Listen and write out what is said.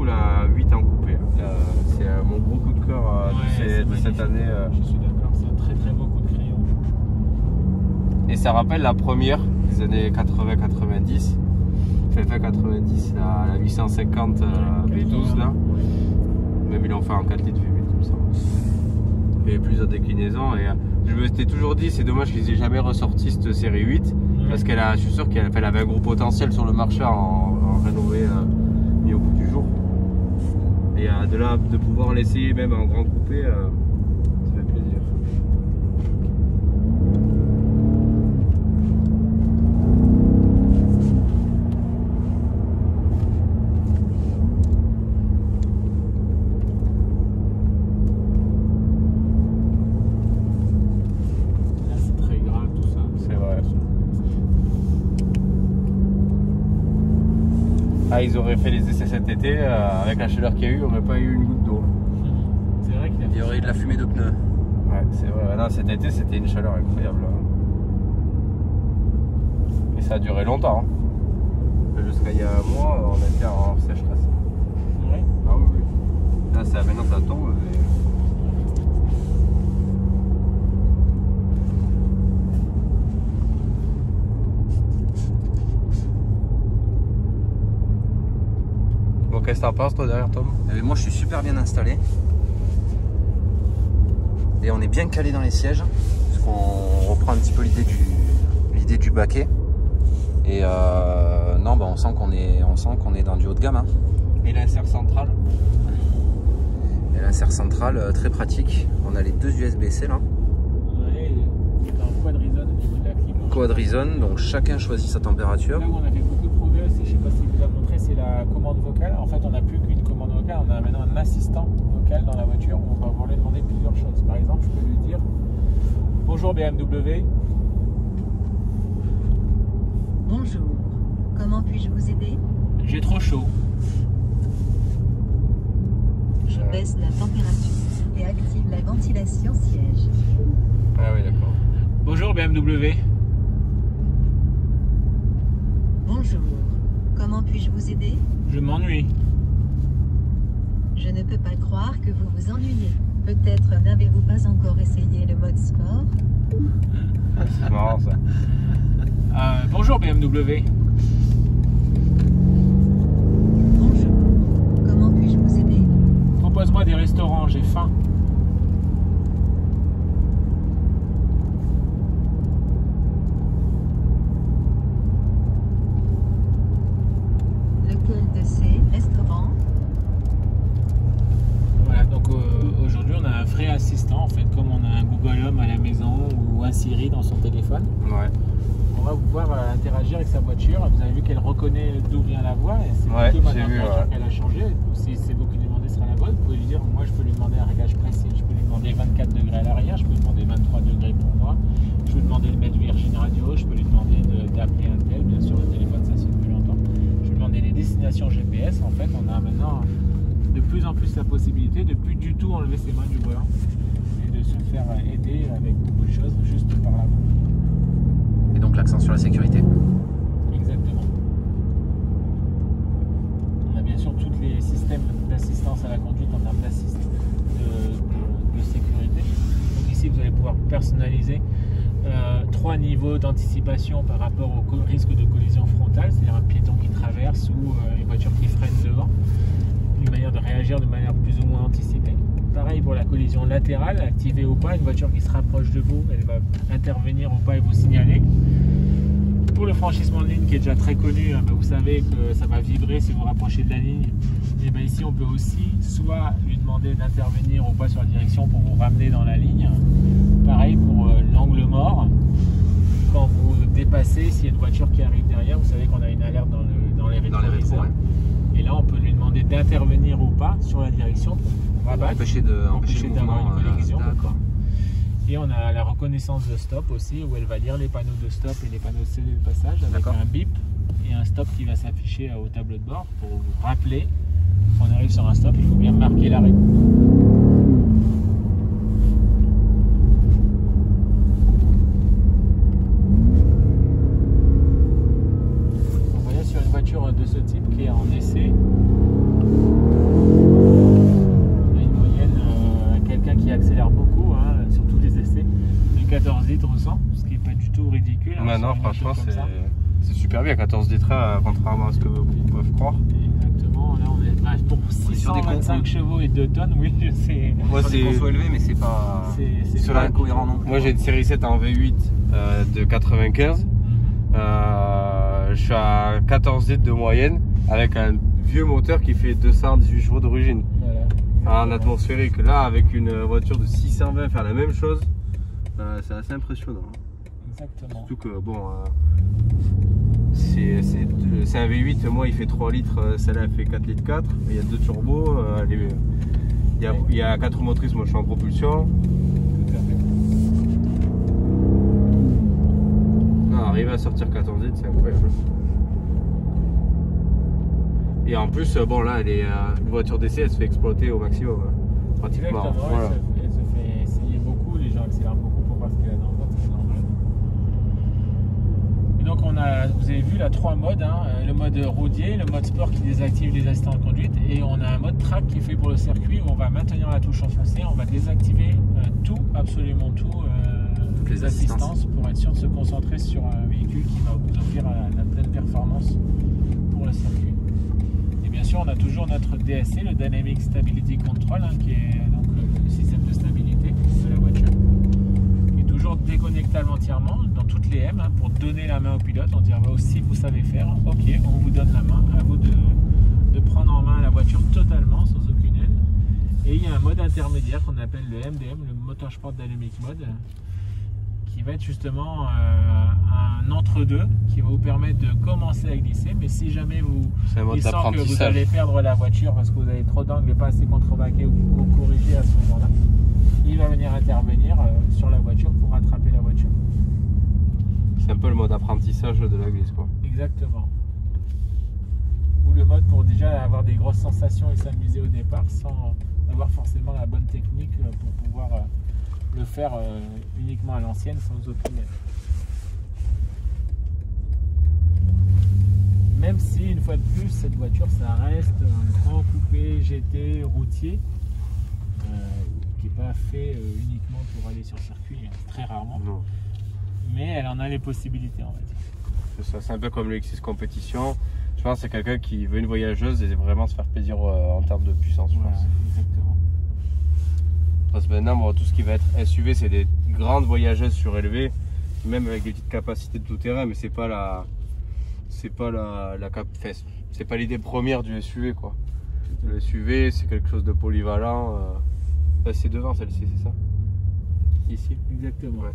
coup la 8 en coupé. C'est mon gros coup de cœur de cette année. Je suis d'accord, c'est un très très beau coup de crayon. Et ça rappelle la première des années 80-90. Fin 90, la 850 V12 là. Même ils l'ont fait en 4 litres V8 comme ça. Et plusieurs déclinaisons. Et je me suis toujours dit, c'est dommage qu'ils aient jamais ressorti cette série 8. Parce qu'elle a, je suis sûr qu'elle avait un gros potentiel sur le marché en rénové mis au bout du jour. Et de là, de pouvoir l'essayer même en grand coupé, ça fait plaisir. Là, c'est très grave tout ça. C'est vrai. Ah, ils auraient fait les essais cet été, avec la chaleur qu'il y a eu, il n'y aurait pas eu une goutte d'eau. C'est vrai qu'il Il y aurait eu de la fumée de pneus. Ouais, c'est vrai. Non, cet été, c'était une chaleur incroyable. Et ça a duré longtemps. Jusqu'à il y a un mois, on était en sécheresse. Ouais. Ah oui, oui. Là, maintenant, ça tombe. Mais... Bon, qu'est-ce que t'en penses, toi, derrière, Tom? Moi, je suis super bien installé. Et on est bien calé dans les sièges. Parce qu'on reprend un petit peu l'idée du baquet. Et non, bah, on sent qu'on est dans du haut de gamme. Hein. Et l'insert central? Et l'insert central, très pratique. On a les deux USB-C là. Ouais, c'est un quadrizone au niveau de la clim. Quadrizone, donc chacun choisit sa température. Là où on a fait beaucoup de progrès, je ne sais pas si vous a montré, c'est la commande vocale. En fait, on n'a plus qu'une commande vocale, on a maintenant un assistant vocal dans la voiture où on va pouvoir lui demander plusieurs choses. Par exemple, je peux lui dire bonjour BMW. Bonjour, comment puis-je vous aider? J'ai trop chaud. Je baisse la température et active la ventilation siège. Ah oui, d'accord. Bonjour BMW. Bonjour, comment puis-je vous aider? Je m'ennuie. Je ne peux pas croire que vous vous ennuyez. Peut-être n'avez-vous pas encore essayé le mode sport? C'est marrant ça. Bonjour BMW. Bonjour, comment puis-je vous aider? Propose-moi des restaurants, j'ai faim. Lequel de ces restaurants? Voilà, donc aujourd'hui on a un vrai assistant en fait, comme on a un Google Home à la maison ou un Siri dans son téléphone. Ouais. On va pouvoir interagir avec sa voiture. Vous avez vu qu'elle reconnaît d'où vient la voix et c'est Ouais, plutôt maintenant j'ai vu, la voiture ouais. qu'elle a changé. Si c'est vous qui lui demandez sera la bonne, vous pouvez lui dire moi je peux lui demander un réglage précis, je peux lui demander 24 degrés à l'arrière, je peux lui demander 23 degrés pour moi, je peux lui demander de mettre Virgin Radio, je peux lui demander d'appeler un tel, bien sûr le téléphone ça sonne plus longtemps. Je peux lui demander les destinations GPS. En fait on a maintenant de plus en plus la possibilité de plus du tout enlever ses mains du volant et de se faire aider avec beaucoup de choses juste par la main. Et donc l'accent sur la sécurité. Exactement. On a bien sûr tous les systèmes d'assistance à la conduite en termes de sécurité. Donc ici vous allez pouvoir personnaliser 3 niveaux d'anticipation par rapport au risque de collision frontale, c'est-à-dire un piéton qui traverse ou une voiture qui freine devant. Une manière de réagir de manière plus ou moins anticipée. Pareil pour la collision latérale, activée ou pas, une voiture qui se rapproche de vous, elle va intervenir ou pas et vous signaler. Pour le franchissement de ligne qui est déjà très connu, hein, vous savez que ça va vibrer si vous rapprochez de la ligne. Et bien ici on peut aussi soit lui demander d'intervenir ou pas sur la direction pour vous ramener dans la ligne. Pareil pour l'angle mort. Quand vous dépassez, s'il y a une voiture qui arrive derrière, vous savez qu'on a une alerte dans les rétroviseurs. Et là on peut lui demander d'intervenir ou pas sur la direction pour rabattre, empêcher d'avoir une collision. D'accord. Et on a la reconnaissance de stop aussi, où elle va lire les panneaux de stop et les panneaux de céder le passage avec un bip et un stop qui va s'afficher au tableau de bord pour vous rappeler qu'on arrive sur un stop, il faut bien marquer l'arrêt. Donc voilà, sur une voiture de ce type qui est en essai, ridicule. Hein, non, franchement, c'est super bien. 14 litres, contrairement à ce que beaucoup peuvent croire. Exactement. Là, on est pour sur des 625 chevaux et 2 tonnes. Oui, c'est. Moi, des consos élevés, mais c'est pas, c'est pas incohérent non plus. Moi, j'ai une série 7 en V8 de 95. Je suis à 14 litres de moyenne avec un vieux moteur qui fait 218 chevaux d'origine. Voilà. En atmosphérique. Là, avec une voiture de 620, faire la même chose, c'est assez impressionnant. Exactement. Surtout que, bon, c'est un V8, moi il fait 3 litres, celle-là elle fait 4 litres 4. Il y a 2 turbos, il y a 4 roues motrices, moi je suis en propulsion. Tout à fait. Non, arriver à sortir 14 litres, c'est incroyable. Et en plus, bon là, une voiture d'essai, elle se fait exploiter au maximum, pratiquement. Exactement, Voilà. elle se fait essayer beaucoup, les gens accélèrent beaucoup pour voir ce qu'il y a dans le ventre, c'est normal. Et donc vous avez vu là 3 modes, hein, le mode roadier, le mode sport qui désactive les assistants de conduite, et on a un mode track qui est fait pour le circuit où on va maintenir la touche enfoncée, on va désactiver absolument tout, toutes les assistances pour être sûr de se concentrer sur un véhicule qui va vous offrir la pleine performance pour le circuit. Bien sûr, on a toujours notre DSC, le Dynamic Stability Control, hein, qui est donc le système de stabilité de la voiture, qui est toujours déconnectable entièrement dans toutes les M, hein, pour donner la main au pilote. On dit aussi vous savez faire, ok, on vous donne la main, à vous de prendre en main la voiture totalement sans aucune aide. Et il y a un mode intermédiaire qu'on appelle le MDM, le Motorsport Dynamic Mode, qui va être justement un entre-deux qui va vous permettre de commencer à glisser, mais si jamais il sent que vous allez perdre la voiture parce que vous avez trop d'angle et pas assez contrebaqué ou corrigé à ce moment-là, il va venir intervenir sur la voiture pour rattraper la voiture. C'est un peu le mode apprentissage de la glisse, quoi. Exactement. Ou le mode pour déjà avoir des grosses sensations et s'amuser au départ sans avoir forcément la bonne technique pour pouvoir le faire uniquement à l'ancienne sans aucune aide. Même si, une fois de plus, cette voiture, ça reste un grand coupé GT routier qui n'est pas fait uniquement pour aller sur circuit, très rarement. Non. Mais elle en a les possibilités, on va dire. C'est un peu comme le X6 compétition. Je pense que c'est quelqu'un qui veut une voyageuse et vraiment se faire plaisir en termes de puissance. Voilà, exactement. Parce que maintenant, bon, tout ce qui va être SUV, c'est des grandes voyageuses surélevées, même avec des petites capacités de tout terrain, mais c'est pas c'est pas l'idée première du SUV, quoi. Le SUV, c'est quelque chose de polyvalent. C'est devant celle-ci, c'est ça? Ici. Exactement. Ouais. Ouais.